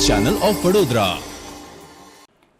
Channel of Vadodara.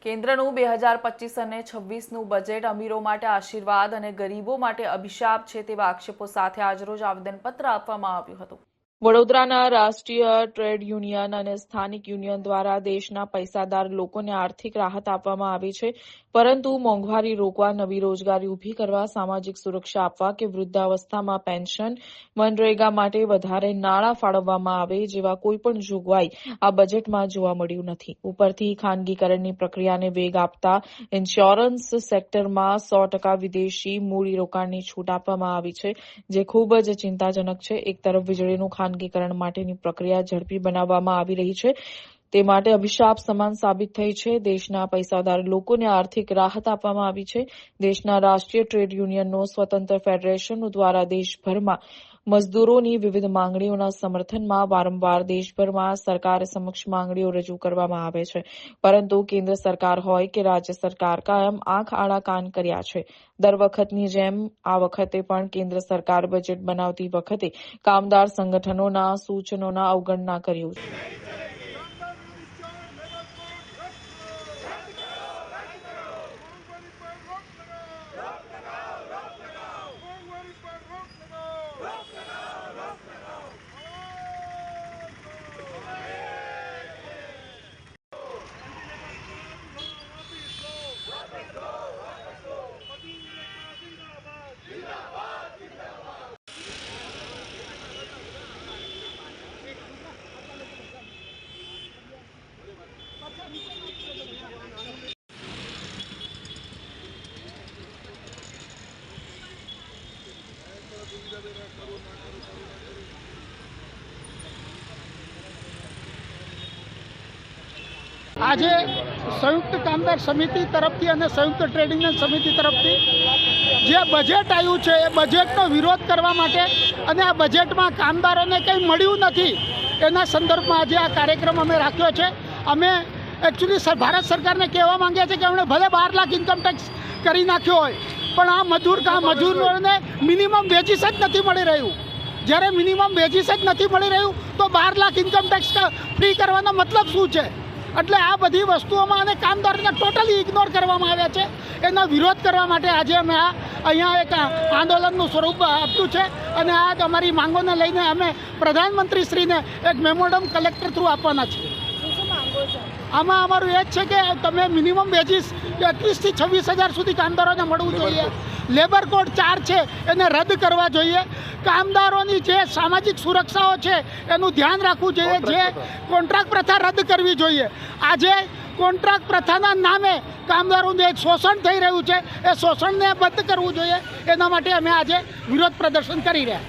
કેન્દ્રનું 2025 અને 26નું budget અમીરો માટે આશીર્વાદ અને ગરીબો માટે અભિશાપ છે તેવા આક્ષેપો સાથે આજરોજ આવેદનપત્ર આપવામાં આવ્યું હતું। વડોદરાના રાષ્ટ્રીય ટ્રેડ યુનિયન અને સ્થાનિક યુનિયન દ્વારા દેશના પૈસાદાર લોકોને આર્થિક રાહત આપવામાં આવી છે, પરંતુ મોંઘવારી રોકવા, નવી રોજગારી ઊભી કરવા, સામાજિક સુરક્ષા આપવા કે વૃદ્ધાવસ્થામાં પેન્શન, મનરેગા માટે વધારે નાણાં ફાળવવામાં આવે જેવા કોઈપણ જોગવાઈ આ બજેટમાં જોવા મળ્યું નથી। ઉપરથી ખાનગીકરણની પ્રક્રિયાને વેગ આપતા ઇન્સ્યોરન્સ સેક્ટરમાં 100% વિદેશી મૂડીરોકાણની છૂટ આપવામાં આવી છે, જે ખૂબ જ ચિંતાજનક છે। એક તરફ વીજળીનું ખાનગીકરણ માટેની પ્રક્રિયા ઝડપી બનાવવામાં આવી રહી છે, તે માટે અભિશાપ સમાન સાબિત થઈ છે। દેશના પૈસાદાર લોકોને આર્થિક રાહત આપવામાં આવી છે। દેશના રાષ્ટ્રીય ટ્રેડ યુનિયનનો સ્વતંત્ર ફેડરેશનો દ્વારા દેશભરમાં મજદૂરોની વિવિધ માંગણીઓના સમર્થનમાં વારંવાર દેશભરમાં સરકાર સમક્ષ માંગણીઓ રજૂ કરવામાં આવે છે, પરંતુ કેન્દ્ર સરકાર હોય કે રાજ્ય સરકાર કાયમ આંખ આડા કાન કર્યા છે। દર વખતની જેમ આ વખતે પણ કેન્દ્ર સરકાર બજેટ બનાવતી વખતે કામદાર સંગઠનોના સૂચનોના અવગણના કર્યું છે। આજે સંયુક્ત કામદાર સમિતિ તરફથી અને સંયુક્ત ટ્રેડિંગ સમિતિ તરફથી જે બજેટ આવ્યું છે એ બજેટનો વિરોધ કરવા માટે અને આ બજેટમાં કામદારોને કંઈ મળ્યું નથી એના સંદર્ભમાં આજે આ કાર્યક્રમ અમે રાખ્યો છે। અમે એકચ્યુઅલી ભારત સરકારને કહેવા માંગીએ છીએ કે એમણે ભલે 12 લાખ ઇન્કમ ટેક્સ કરી નાખ્યો હોય, પણ આ મજૂરોને મિનિમમ વેજીસ જ નથી મળી રહ્યું। જ્યારે મિનિમમ વેજીસ જ નથી મળી રહ્યું તો 12 લાખ ઇન્કમ ટેક્સ ફ્રી કરવાનો મતલબ શું છે? એટલે આ બધી વસ્તુઓમાં અને કામદારોને ટોટલી ઇગ્નોર કરવામાં આવ્યા છે। એનો વિરોધ કરવા માટે આજે અમે અહીંયા એક આંદોલનનું સ્વરૂપ આપ્યું છે અને આ અમારી માંગોને લઈને અમે પ્રધાનમંત્રીશ્રીને એક મેમોરન્ડમ કલેક્ટર થ્રુ આપવાના છીએ। આમાં અમારું એ જ છે કે તમે મિનિમમ વેજીસ 21 થી 26,000 સુધી કામદારોને મળવું જોઈએ। લેબર કોડ 4 છે એને રદ કરવા જોઈએ। કામદારોની જે સામાજિક સુરક્ષાઓ છે એનું ધ્યાન રાખવું જોઈએ। જે કોન્ટ્રાક્ટ પ્રથા રદ કરવી જોઈએ। આજે કોન્ટ્રાક્ટ પ્રથાના નામે કામદારોનું જે શોષણ થઈ રહ્યું છે એ શોષણને બંધ કરવું જોઈએ। એના માટે અમે આજે વિરોધ પ્રદર્શન કરી રહ્યા।